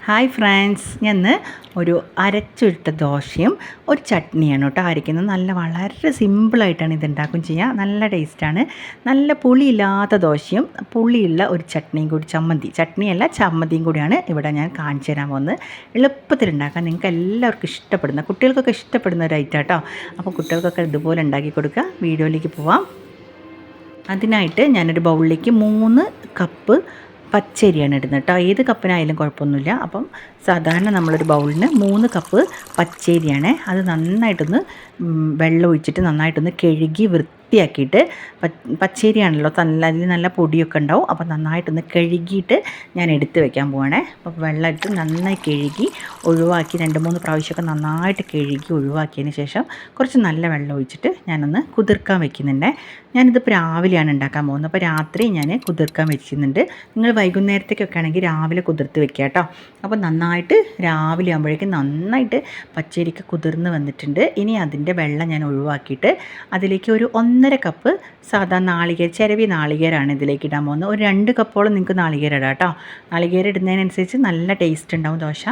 Hi friends, ഞാൻ ഇന്ന് ഒരു അരച്ചുവിട്ട ദോശയും ഒരു ചട്നിയാണ് കേട്ടോ അരയ്ക്കുന്നത്. വളരെ സിമ്പിളായിട്ടാണ് ഇത് ഉണ്ടാക്കുകയും ചെയ്യുക. നല്ല ടേസ്റ്റാണ്. നല്ല പുളിയില്ലാത്ത ദോശയും പുളിയുള്ള ഒരു ചട്നിയും കൂടി, ചട്നിയല്ല ചമ്മന്തിയും കൂടിയാണ് ഇവിടെ ഞാൻ കാണിച്ചു തരാൻ പോകുന്നത്. എളുപ്പത്തിൽ ഉണ്ടാക്കാൻ നിങ്ങൾക്ക് എല്ലാവർക്കും ഇഷ്ടപ്പെടുന്ന, കുട്ടികൾക്കൊക്കെ ഇഷ്ടപ്പെടുന്ന ഒരു ഐറ്റം കേട്ടോ. അപ്പോൾ കുട്ടികൾക്കൊക്കെ ഇതുപോലെ ഉണ്ടാക്കി കൊടുക്കുക. വീഡിയോയിലേക്ക് പോവാം. അതിനായിട്ട് ഞാനൊരു ബൗളിലേക്ക് 3 കപ്പ് പച്ചരിയാണ് ഇടുന്നത് കേട്ടോ. ഏത് കപ്പിനായാലും കുഴപ്പമൊന്നുമില്ല. അപ്പം സാധാരണ നമ്മളൊരു ബൗളിന് 3 കപ്പ് പച്ചരിയാണ്. അത് നന്നായിട്ടൊന്ന് വെള്ളം ഒഴിച്ചിട്ട് നന്നായിട്ടൊന്ന് കഴുകി വൃത്തിയാക്കിയിട്ട്, പച്ചരിയാണല്ലോ അതിൽ നല്ല പൊടിയൊക്കെ ഉണ്ടാവും. അപ്പോൾ നന്നായിട്ടൊന്ന് കഴുകിയിട്ട് ഞാൻ എടുത്ത് വെക്കാൻ പോവാണേ. അപ്പോൾ വെള്ളം ഇട്ട് നന്നായി കഴുകി ഒഴിവാക്കി 2-3 പ്രാവശ്യമൊക്കെ നന്നായിട്ട് കഴുകി ഒഴിവാക്കിയതിന് ശേഷം കുറച്ച് നല്ല വെള്ളം ഒഴിച്ചിട്ട് ഞാനൊന്ന് കുതിർക്കാൻ വെക്കുന്നുണ്ട്. ഞാനിതിപ്പോൾ രാവിലെയാണ് ഉണ്ടാക്കാൻ പോകുന്നത്. അപ്പോൾ രാത്രി ഞാൻ കുതിർക്കാൻ വെക്കുന്നുണ്ട്. നിങ്ങൾ വൈകുന്നേരത്തേക്കൊക്കെ ആണെങ്കിൽ രാവിലെ കുതിർത്ത് വെക്കുക കേട്ടോ. അപ്പോൾ നന്നായിട്ട് രാവിലെ ആകുമ്പോഴേക്കും നന്നായിട്ട് പച്ചരിക്ക് കുതിർന്ന് വന്നിട്ടുണ്ട്. ഇനി അതിൻ്റെ വെള്ളം ഞാൻ ഒഴിവാക്കിയിട്ട് അതിലേക്ക് ഒരു 1.5 കപ്പ് സാധാ ചിരവി നാളികേരമാണ് ഇതിലേക്ക് ഇടാൻ പോകുന്നത്. ഒരു 2 കപ്പോളം നിങ്ങൾക്ക് നാളികേരം ഇടാം കേട്ടോ. നാളികേരം ഇടുന്നതിനനുസരിച്ച് നല്ല ടേസ്റ്റ് ഉണ്ടാവും ദോശ.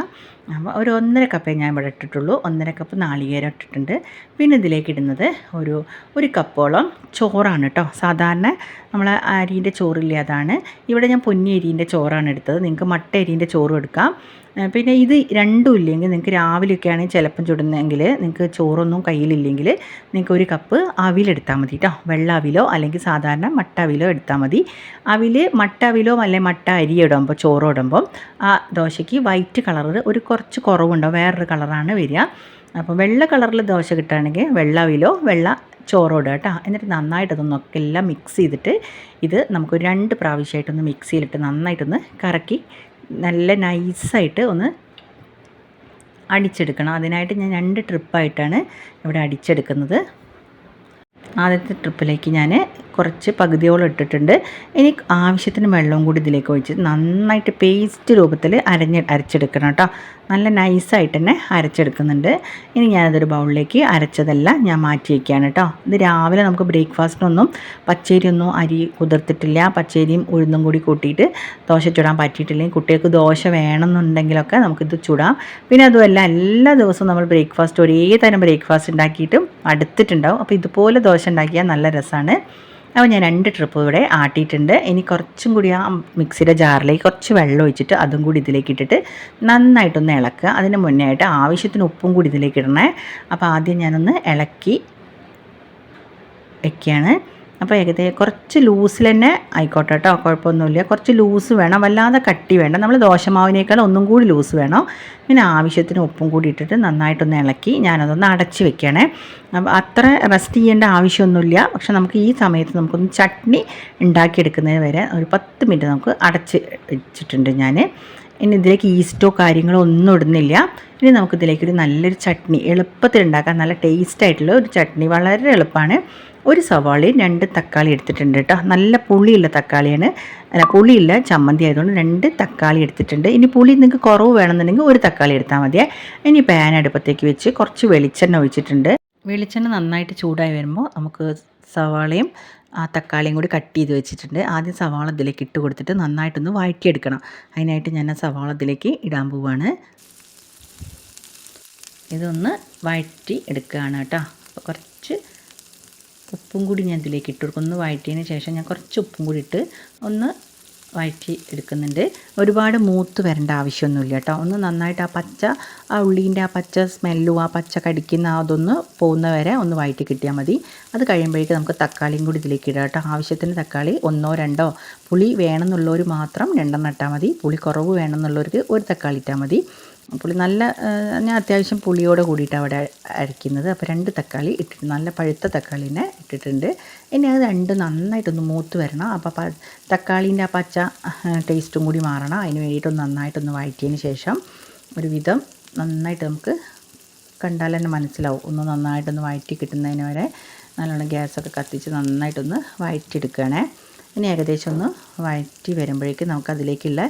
അപ്പോൾ ഒരു 1.5 കപ്പേ ഞാൻ ഇവിടെ ഇട്ടിട്ടുള്ളൂ. 1.5 കപ്പ് നാളികേരം ഇട്ടിട്ടുണ്ട്. പിന്നെ ഇതിലേക്ക് ഇടുന്നത് ഒരു കപ്പോളം ചോറാണ് കേട്ടോ. സാധാരണ നമ്മൾ അരിൻ്റെ ചോറില്ലേ, അതാണ്. ഇവിടെ ഞാൻ പൊന്നി അരിൻ്റെ ചോറാണ് എടുത്തത്. നിങ്ങൾക്ക് മട്ട അരിൻ്റെ ചോറും എടുക്കാം. പിന്നെ ഇത് രണ്ടും ഇല്ലെങ്കിൽ നിങ്ങൾക്ക് രാവിലെയൊക്കെ ആണെങ്കിൽ ചിലപ്പം ചുടുന്നെങ്കിൽ നിങ്ങൾക്ക് ചോറൊന്നും കയ്യിലില്ലെങ്കിൽ നിങ്ങൾക്ക് ഒരു കപ്പ് അവിലെടുത്താൽ മതി കേട്ടോ. വെള്ള അവിലോ അല്ലെങ്കിൽ സാധാരണ മട്ട അവിലോ എടുത്താൽ മതി. മട്ട അവിലോ അല്ലെങ്കിൽ മട്ട അരി ഇടുമ്പോൾ ചോറ് ഇടുമ്പം ആ ദോശയ്ക്ക് വൈറ്റ് കളർ കുറച്ച് കുറവുണ്ടാവും, വേറൊരു കളറാണ് വരിക. അപ്പോൾ വെള്ള കളറിൽ ദോശ കിട്ടുകയാണെങ്കിൽ വെള്ള അവിലോ വെള്ള ചോറോടുക കേട്ടോ. എന്നിട്ട് നന്നായിട്ടതൊന്നൊക്കെ എല്ലാം മിക്സ് ചെയ്തിട്ട് ഇത് നമുക്ക് 2 പ്രാവശ്യമായിട്ടൊന്ന് മിക്സിയിലിട്ട് നന്നായിട്ടൊന്ന് കറക്കി നല്ല നൈസായിട്ട് ഒന്ന് അടിച്ചെടുക്കണം. അതിനായിട്ട് ഞാൻ 2 ട്രിപ്പായിട്ടാണ് ഇവിടെ അടിച്ചെടുക്കുന്നത്. ആദ്യത്തെ ട്രിപ്പിലേക്ക് ഞാൻ കുറച്ച് പകുതിയോളം ഇട്ടിട്ടുണ്ട്. ഇനി ആവശ്യത്തിന് വെള്ളവും കൂടി ഇതിലേക്ക് ഒഴിച്ച് നന്നായിട്ട് പേസ്റ്റ് രൂപത്തിൽ അരച്ചെടുക്കണം കേട്ടോ. നല്ല നൈസായിട്ട് തന്നെ അരച്ചെടുക്കുന്നുണ്ട്. ഇനി ഞാനതൊരു ബൗളിലേക്ക് അരച്ചതെല്ലാം ഞാൻ മാറ്റി വയ്ക്കുകയാണ് കേട്ടോ. ഇത് രാവിലെ നമുക്ക് ബ്രേക്ക്ഫാസ്റ്റിനൊന്നും പച്ചരിയൊന്നും അരി കുതിർത്തിട്ടില്ല, പച്ചരിയും ഉഴുന്നും കൂടി കൂട്ടിയിട്ട് ദോശ ചുടാൻ പറ്റിയിട്ടില്ലെങ്കിൽ കുട്ടികൾക്ക് ദോശ വേണമെന്നുണ്ടെങ്കിലൊക്കെ നമുക്കിത് ചുടാം. പിന്നെ അതുമല്ല എല്ലാ ദിവസവും നമ്മൾ ഒരേ തരം ബ്രേക്ക്ഫാസ്റ്റ് ഉണ്ടാക്കിയിട്ടും അടുത്തിട്ടുണ്ടാവും. അപ്പോൾ ഇതുപോലെ ദോശ ഉണ്ടാക്കിയാൽ നല്ല രസമാണ്. അപ്പോൾ ഞാൻ 2 ട്രിപ്പ് ഇവിടെ ആട്ടിയിട്ടുണ്ട്. ഇനി കുറച്ചും കൂടി ആ മിക്സിയുടെ ജാറിലേക്ക് കുറച്ച് വെള്ളം ഒഴിച്ചിട്ട് അതും കൂടി ഇതിലേക്ക് ഇട്ടിട്ട് നന്നായിട്ടൊന്ന് ഇളക്കുക. അതിന് മുന്നേ ആയിട്ട് ആവശ്യത്തിന് ഉപ്പും കൂടി ഇതിലേക്ക് ഇടണേ. അപ്പോൾ ആദ്യം ഞാനൊന്ന് ഇളക്കി വയ്ക്കുകയാണ്. അപ്പോൾ ഏകദേശം കുറച്ച് ലൂസിൽ തന്നെ ആയിക്കോട്ടെ കേട്ടോ, കുഴപ്പമൊന്നുമില്ല. കുറച്ച് ലൂസ് വേണം, വല്ലാതെ കട്ടി വേണ്ട. നമ്മൾ ദോശമാവിനേക്കാൾ ഒന്നും കൂടി ലൂസ് വേണം. പിന്നെ ആവശ്യത്തിന് ഉപ്പും കൂടി ഇട്ടിട്ട് നന്നായിട്ടൊന്ന് ഇളക്കി ഞാനതൊന്ന് അടച്ച് വെക്കണേ. അപ്പോൾ അത്ര റെസ്റ്റ് ചെയ്യേണ്ട ആവശ്യമൊന്നുമില്ല. പക്ഷെ നമുക്ക് ഈ സമയത്ത് നമുക്കൊന്ന് ചട്നി ഉണ്ടാക്കിയെടുക്കുന്നതിന് വരെ ഒരു 10 മിനിറ്റ് നമുക്ക് അടച്ച് വെച്ചിട്ടുണ്ട് ഞാൻ. ഇനി ഇതിലേക്ക് ഈസ്റ്റോ കാര്യങ്ങളോ ഒന്നും ഇടുന്നില്ല. ഇനി നമുക്കിതിലേക്കൊരു നല്ലൊരു ചട്നി എളുപ്പത്തിൽ ഉണ്ടാക്കാൻ നല്ല ടേസ്റ്റായിട്ടുള്ള ഒരു ചട്നി, വളരെ എളുപ്പമാണ്. ഒരു സവാളയും 2 തക്കാളി എടുത്തിട്ടുണ്ട് കേട്ടോ. നല്ല പുളിയുള്ള തക്കാളിയാണ്, പുളിയില്ല ചമ്മന്തി ആയതുകൊണ്ട് 2 തക്കാളി എടുത്തിട്ടുണ്ട്. ഇനി പുളി നിങ്ങൾക്ക് കുറവ് വേണമെന്നുണ്ടെങ്കിൽ 1 തക്കാളി എടുത്താൽ മതിയേ. ഇനി പാൻ അടുപ്പത്തേക്ക് വെച്ച് കുറച്ച് വെളിച്ചെണ്ണ ഒഴിച്ചിട്ടുണ്ട്. വെളിച്ചെണ്ണ നന്നായിട്ട് ചൂടായി വരുമ്പോൾ നമുക്ക് സവാളയും തക്കാളിയും കൂടി കട്ട് ചെയ്ത് വെച്ചിട്ടുണ്ട്. ആദ്യം സവാള ഇതിലേക്ക് ഇട്ട് കൊടുത്തിട്ട് നന്നായിട്ടൊന്ന് വഴറ്റിയെടുക്കണം. അതിനായിട്ട് ഞാൻ ആ സവാള ഇതിലേക്ക് ഇടാൻ പോവുകയാണ്. ഇതൊന്ന് വഴറ്റി എടുക്കുകയാണ് കേട്ടോ. അപ്പോൾ കുറച്ച് ഉപ്പും കൂടി ഞാൻ ഇതിലേക്ക് ഇട്ട് കൊടുക്കും. ഒന്ന് വഴറ്റിയതിന് ശേഷം ഞാൻ കുറച്ച് ഉപ്പും കൂടി ഇട്ട് ഒന്ന് വഴറ്റി എടുക്കുന്നുണ്ട്. ഒരുപാട് മൂത്ത് വരേണ്ട ആവശ്യമൊന്നുമില്ല കേട്ടോ. ഒന്ന് നന്നായിട്ട് ആ ഉള്ളീൻ്റെ ആ പച്ച സ്മെല്ലും ആ പച്ച കടിക്കുന്ന അതൊന്ന് പോകുന്ന വരെ ഒന്ന് വഴറ്റി കിട്ടിയാൽ മതി. അത് കഴിയുമ്പോഴേക്ക് നമുക്ക് തക്കാളിയും കൂടി ഇതിലേക്ക് ഇടാം കേട്ടോ. ആവശ്യത്തിന് തക്കാളി 1-2, പുളി വേണമെന്നുള്ളവർ മാത്രം 2 ഇട്ടാൽ മതി. പുളി കുറവ് വേണമെന്നുള്ളവർക്ക് 1 തക്കാളി ഇട്ടാൽ മതി. പുളി ഞാൻ അത്യാവശ്യം പുളിയോടെ കൂടിയിട്ടാണ് അവിടെ അരയ്ക്കുന്നത്. അപ്പോൾ 2 തക്കാളി ഇട്ടിട്ട് നല്ല പഴുത്ത തക്കാളിനെ ഇട്ടിട്ടുണ്ട്. ഇനി അത് 2 നന്നായിട്ടൊന്ന് മൂത്ത് വരണം. അപ്പോൾ തക്കാളീൻ്റെ ആ പച്ച ടേസ്റ്റും കൂടി മാറണം. അതിന് വേണ്ടിയിട്ടൊന്ന് നന്നായിട്ടൊന്ന് വഴറ്റിയതിന് ശേഷം ഒരുവിധം നന്നായിട്ട് നമുക്ക് കണ്ടാൽ തന്നെ മനസ്സിലാവും. ഒന്ന് നന്നായിട്ടൊന്ന് വഴറ്റി കിട്ടുന്നതിന് വരെ നല്ലോണം ഗ്യാസൊക്കെ കത്തിച്ച് നന്നായിട്ടൊന്ന് വഴറ്റിയെടുക്കുകയാണേ. ഇനി ഏകദേശം ഒന്ന് വഴറ്റി വരുമ്പോഴേക്കും നമുക്കതിലേക്കുള്ള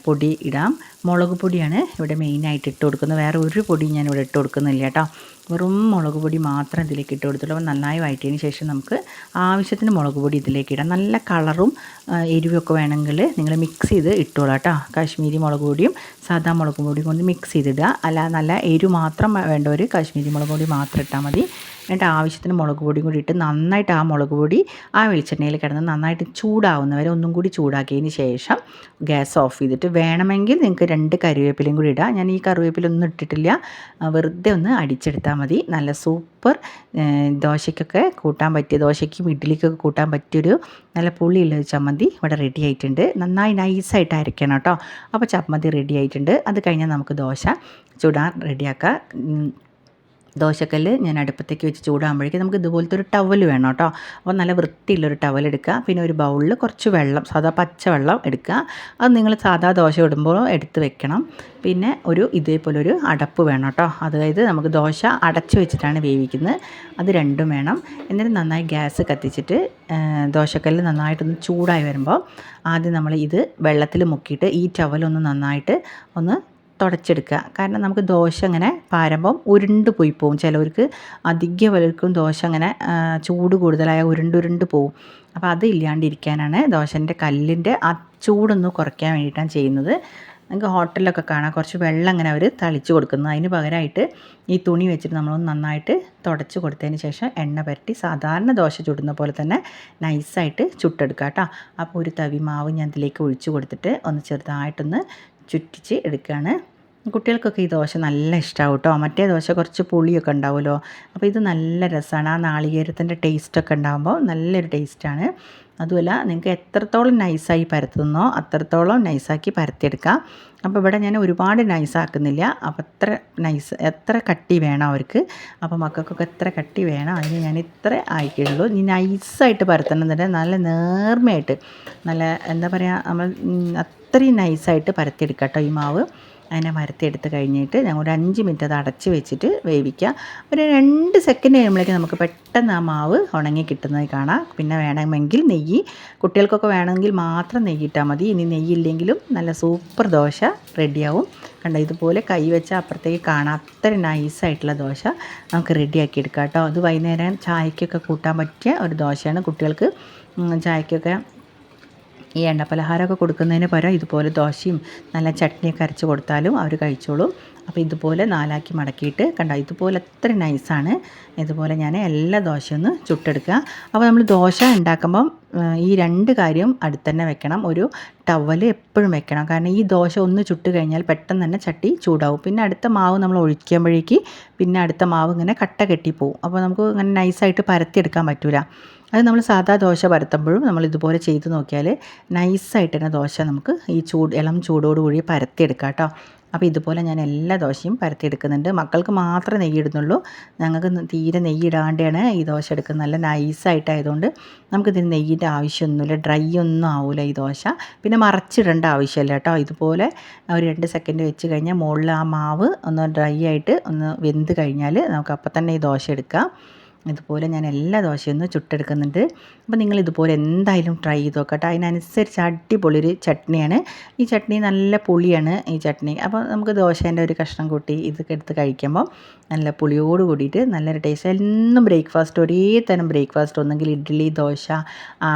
പൊടി ഇടാം. മുളക് പൊടിയാണ് ഇവിടെ മെയിനായിട്ട് ഇട്ട് കൊടുക്കുന്നത്. വേറെ ഒരു പൊടിയും ഞാനിവിടെ ഇട്ട് കൊടുക്കുന്നില്ല കേട്ടോ. വെറും മുളക് പൊടി മാത്രം ഇതിലേക്ക് ഇട്ട് കൊടുത്തുള്ളൂ. അപ്പോൾ നന്നായി വഴറ്റിയതിന് ശേഷം നമുക്ക് ആവശ്യത്തിന് മുളക് പൊടി ഇതിലേക്ക് ഇടാം. നല്ല കളറും എരിവൊക്കെ വേണമെങ്കിൽ നിങ്ങൾ മിക്സ് ചെയ്ത് ഇട്ടോളാം കേട്ടോ. കാശ്മീരി മുളക് പൊടിയും സാധാ മുളക് പൊടിയും കൊണ്ട് മിക്സ് ചെയ്തിടുക. അല്ല നല്ല എരിവ് മാത്രം വേണ്ടവർ കാശ്മീരി മുളക് പൊടി മാത്രം ഇട്ടാൽ മതി. എന്നിട്ട് ആവശ്യത്തിന് മുളക് പൊടിയും കൂടി ഇട്ട് നന്നായിട്ട് ആ മുളക് പൊടി ആ വെളിച്ചെണ്ണയിൽ കിടന്ന് നന്നായിട്ട് ചൂടാവുന്നവരെ ഒന്നും കൂടി ചൂടാക്കിയതിന് ശേഷം ഗ്യാസ് ഓഫ് ചെയ്തിട്ട് വേണമെങ്കിൽ നിങ്ങൾക്ക് 2 കറിവേപ്പിലയും കൂടി ഇടാം. ഞാൻ ഈ കറിവേപ്പിലൊന്നും ഇട്ടിട്ടില്ല, വെറുതെ ഒന്ന് അടിച്ചെടുത്താൽ മതി. നല്ല സൂപ്പർ ദോശയ്ക്കൊക്കെ കൂട്ടാൻ പറ്റിയ, ദോശയ്ക്കും ഇഡ്ഡലിക്കൊക്കെ കൂട്ടാൻ പറ്റിയൊരു നല്ല പുളിയുള്ള ചമ്മന്തി ഇവിടെ റെഡി ആയിട്ടുണ്ട്. നന്നായി നൈസായിട്ട് അരയ്ക്കണം കേട്ടോ. അപ്പോൾ ചമ്മന്തി റെഡി ആയിട്ടുണ്ട്. അത് കഴിഞ്ഞാൽ നമുക്ക് ദോശ ചുടാൻ റെഡിയാക്കാം. ദോശക്കല്ല് ഞാൻ അടുപ്പത്തേക്ക് വെച്ച് ചൂടാകുമ്പോഴേക്കും നമുക്ക് ഇതുപോലത്തെ ഒരു ടവൽ വേണം കേട്ടോ. അപ്പോൾ നല്ല വൃത്തിയുള്ളൊരു ടവൽ എടുക്കുക. പിന്നെ ഒരു ബൗളിൽ കുറച്ച് വെള്ളം, സാധാ പച്ചവെള്ളം എടുക്കുക. അത് നിങ്ങൾ സാധാ ദോശ ഇടുമ്പോൾ എടുത്ത് വെക്കണം. പിന്നെ ഇതേപോലൊരു അടപ്പ് വേണം കേട്ടോ. അതായത് നമുക്ക് ദോശ അടച്ച് വെച്ചിട്ടാണ് വേവിക്കുന്നത്. അത് രണ്ടും വേണം. എന്നിട്ട് നന്നായി ഗ്യാസ് കത്തിച്ചിട്ട് ദോശക്കല്ല് നന്നായിട്ടൊന്ന് ചൂടായി വരുമ്പോൾ ആദ്യം നമ്മൾ ഇത് വെള്ളത്തിൽ മുക്കിയിട്ട് ഈ ടവലൊന്ന് നന്നായിട്ട് ഒന്ന് തുടച്ചെടുക്കുക. കാരണം നമുക്ക് ദോശ ഇങ്ങനെ പാരുമ്പം ഉരുണ്ട് പോയി പോവും. ചിലവർക്ക് അധികം പലർക്കും ദോശ അങ്ങനെ ചൂട് കൂടുതലായ ഉരുണ്ട് പോവും. അപ്പോൾ അത് ഇല്ലാണ്ടിരിക്കാനാണ് ദോശൻ്റെ കല്ലിൻ്റെ ആ ചൂടൊന്ന് കുറയ്ക്കാൻ വേണ്ടിയിട്ടാണ് ചെയ്യുന്നത്. നമുക്ക് ഹോട്ടലിലൊക്കെ കാണാം കുറച്ച് വെള്ളം അങ്ങനെ അവർ തളിച്ച് കൊടുക്കുന്നത്. അതിന് പകരമായിട്ട് ഈ തുണി വെച്ചിട്ട് നമ്മളൊന്ന് നന്നായിട്ട് തുടച്ച് കൊടുത്തതിന് ശേഷം എണ്ണ പുരട്ടി സാധാരണ ദോശ ചുടുന്ന പോലെ തന്നെ നൈസായിട്ട് ചുട്ടെടുക്കുക കേട്ടോ. അപ്പോൾ ഒരു തവി മാവ് ഞാൻ ഇതിലേക്ക് ഒഴിച്ച് കൊടുത്തിട്ട് ഒന്ന് ചെറുതായിട്ടൊന്ന് ചുറ്റിച്ച് എടുക്കുകയാണ്. കുട്ടികൾക്കൊക്കെ ഈ ദോശ നല്ല ഇഷ്ടമാവും കേട്ടോ. മറ്റേ ദോശ കുറച്ച് പുളിയൊക്കെ ഉണ്ടാവുമല്ലോ. അപ്പോൾ ഇത് നല്ല രസമാണ്. ആ നാളികേരത്തിൻ്റെ ടേസ്റ്റൊക്കെ ഉണ്ടാകുമ്പോൾ നല്ലൊരു ടേസ്റ്റാണ്. അതുമല്ല നിങ്ങൾക്ക് എത്രത്തോളം നൈസായി പരത്തുന്നോ അത്രത്തോളം നൈസാക്കി പരത്തിയെടുക്കാം. അപ്പോൾ ഇവിടെ ഞാൻ ഒരുപാട് നൈസാക്കുന്നില്ല. അപ്പോൾ എത്ര കട്ടി വേണം അവർക്ക്, അപ്പോൾ മക്കൾക്കൊക്കെ എത്ര കട്ടി വേണം അതിന് ഞാൻ ഇത്ര ആക്കിയുള്ളൂ. ഇനി നൈസായിട്ട് പരത്തണമെന്നുണ്ടെങ്കിൽ നല്ല നേർമയായിട്ട് നല്ല എന്താ പറയുക, നമ്മൾ അത്രയും നൈസായിട്ട് പരത്തിയെടുക്കാം കേട്ടോ ഈ മാവ്. അതിനെ പരത്തിയെടുത്ത് കഴിഞ്ഞിട്ട് ഞങ്ങൾ ഒരു 5 മിനിറ്റ് അത് അടച്ച് വെച്ചിട്ട് വേവിക്കുക. ഒരു 2 സെക്കൻഡ് കഴിയുമ്പോഴേക്കും നമുക്ക് പെട്ടെന്ന് ആ മാവ് ഉണങ്ങി കിട്ടുന്നത് കാണാം. പിന്നെ വേണമെങ്കിൽ നെയ്യ്, കുട്ടികൾക്കൊക്കെ വേണമെങ്കിൽ മാത്രം നെയ്യ് ഇട്ടാൽ മതി. ഇനി നെയ്യില്ലെങ്കിലും നല്ല സൂപ്പർ ദോശ റെഡിയാവും. കണ്ടോ, ഇതുപോലെ കൈ വെച്ചാൽ അപ്പുറത്തേക്ക് കാണാം. അത്ര നൈസായിട്ടുള്ള ദോശ നമുക്ക് റെഡിയാക്കി എടുക്കാം കേട്ടോ. അത് വൈകുന്നേരം ചായക്കൊക്കെ കൂട്ടാൻ പറ്റിയ ഒരു ദോശയാണ്. കുട്ടികൾക്ക് ചായക്കൊക്കെ ഈ എണ്ണപ്പലഹാരമൊക്കെ കൊടുക്കുന്നതിന് പകരം ഇതുപോലെ ദോശയും നല്ല ചട്നിയൊക്കെ അരച്ച് കൊടുത്താലും അവർ കഴിച്ചോളും. അപ്പോൾ ഇതുപോലെ 4ആക്കി മടക്കിയിട്ട് കണ്ടോ, ഇതുപോലെ എത്ര നൈസാണ്. ഇതുപോലെ ഞാൻ എല്ലാ ദോശയൊന്ന് ചുട്ടെടുക്കുക. അപ്പോൾ നമ്മൾ ദോശ ഉണ്ടാക്കുമ്പം ഈ 2 കാര്യം അടുത്ത് തന്നെ വെക്കണം. ഒരു ടവൽ എപ്പോഴും വെക്കണം. കാരണം ഈ ദോശ ഒന്ന് ചുട്ട് കഴിഞ്ഞാൽ പെട്ടെന്ന് തന്നെ ചട്ടി ചൂടാവും. പിന്നെ അടുത്ത മാവ് നമ്മൾ ഒഴിക്കുമ്പോഴേക്ക് പിന്നെ അടുത്ത മാവ് ഇങ്ങനെ കട്ട കെട്ടിപ്പോവും. അപ്പോൾ നമുക്ക് ഇങ്ങനെ നൈസായിട്ട് പരത്തിയെടുക്കാൻ പറ്റില്ല. അത് നമ്മൾ സാധാ ദോശ പരത്തുമ്പോഴും നമ്മൾ ഇതുപോലെ ചെയ്ത് നോക്കിയാൽ നൈസായിട്ട് തന്നെ ദോശ നമുക്ക് ഈ ഇളം ചൂടോടുകൂടി പരത്തിയെടുക്കാം കേട്ടോ. അപ്പോൾ ഇതുപോലെ ഞാൻ എല്ലാ ദോശയും പരത്തിയെടുക്കുന്നുണ്ട്. മക്കൾക്ക് മാത്രമേ നെയ്യ് ഇടുന്നുള്ളൂ. ഞങ്ങൾക്ക് തീരെ നെയ്യ് ഇടാണ്ടാണ് ഈ ദോശ എടുക്കുന്നത്. നല്ല നൈസായിട്ടായതുകൊണ്ട് നമുക്കിതിന് നെയ്യിൻ്റെ ആവശ്യമൊന്നുമില്ല. ഡ്രൈ ഒന്നും ആവില്ല ഈ ദോശ. പിന്നെ മറച്ചിടേണ്ട ആവശ്യമില്ല കേട്ടോ. ഇതുപോലെ ഒരു 2 സെക്കൻഡ് വെച്ച് കഴിഞ്ഞാൽ മുകളിൽ ആ മാവ് ഒന്ന് ഡ്രൈ ആയിട്ട് ഒന്ന് വെന്ത് കഴിഞ്ഞാൽ നമുക്ക് അപ്പം തന്നെ ഈ ദോശ എടുക്കാം. ഇതുപോലെ ഞാൻ എല്ലാ ദോശയൊന്നും ചുട്ടെടുക്കുന്നുണ്ട്. അപ്പോൾ നിങ്ങൾ ഇതുപോലെ എന്തായാലും ട്രൈ ചെയ്ത് നോക്കട്ടെ. അതിനനുസരിച്ച് അടിപൊളിയൊരു ചട്നിയാണ്. ഈ ചട്നി നല്ല പുളിയാണ് ഈ ചട്നി. അപ്പോൾ നമുക്ക് ദോശേൻ്റെ ഒരു കഷ്ണം കൂട്ടി ഇതൊക്കെ എടുത്ത് കഴിക്കുമ്പോൾ നല്ല പുളിയോട് കൂടിയിട്ട് നല്ലൊരു ടേസ്റ്റ്. എന്നും ബ്രേക്ക്ഫാസ്റ്റ് ഒരേ തരം ബ്രേക്ക്ഫാസ്റ്റ്, ഒന്നെങ്കിൽ ഇഡ്ഡലി, ദോശ,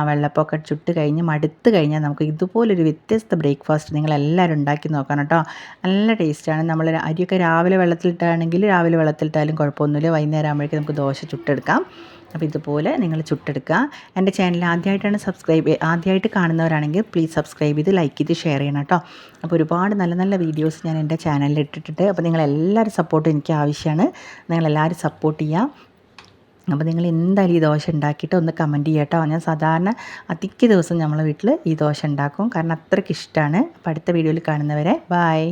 വെള്ളപ്പൊക്കെ ചുട്ട് കഴിഞ്ഞ് മടുത്ത് കഴിഞ്ഞാൽ നമുക്ക് ഇതുപോലൊരു വ്യത്യസ്ത ബ്രേക്ക്ഫാസ്റ്റ് നിങ്ങളെല്ലാവരും ഉണ്ടാക്കി നോക്കണം കേട്ടോ. നല്ല ടേസ്റ്റാണ്. നമ്മൾ അരിയൊക്കെ രാവിലെ വെള്ളത്തിലിട്ടാണെങ്കിൽ രാവിലെ വെള്ളത്തിലിട്ടാലും കുഴപ്പമൊന്നുമില്ല. വൈകുന്നേരം ആകുമ്പോഴേക്കും നമുക്ക് ദോശ ചുട്ടെടുക്കാം. അപ്പോൾ ഇതുപോലെ നിങ്ങൾ ചുട്ടെടുക്കുക. എൻ്റെ ചാനൽ ആദ്യമായിട്ട് കാണുന്നവരാണെങ്കിൽ പ്ലീസ് സബ്സ്ക്രൈബ് ചെയ്ത് ലൈക്ക് ചെയ്ത് ഷെയർ ചെയ്യണം കേട്ടോ. അപ്പോൾ ഒരുപാട് നല്ല നല്ല വീഡിയോസ് ഞാൻ എൻ്റെ ചാനലിൽ ഇട്ടിട്ടുണ്ട്. അപ്പോൾ നിങ്ങളെല്ലാവരും സപ്പോർട്ട് എനിക്ക് ആവശ്യമാണ്. നിങ്ങളെല്ലാവരും സപ്പോർട്ട് ചെയ്യുക. അപ്പോൾ നിങ്ങൾ എന്തായാലും ഈ ദോശ ഉണ്ടാക്കിയിട്ട് ഒന്ന് കമൻറ്റ് ചെയ്യുക കേട്ടോ. ഞാൻ സാധാരണ അധിക ദിവസം നമ്മളെ വീട്ടിൽ ഈ ദോശ ഉണ്ടാക്കും. കാരണം അത്രയ്ക്ക് ഇഷ്ടമാണ്. അപ്പോൾ അടുത്ത വീഡിയോയിൽ കാണുന്നവരെ ബൈ.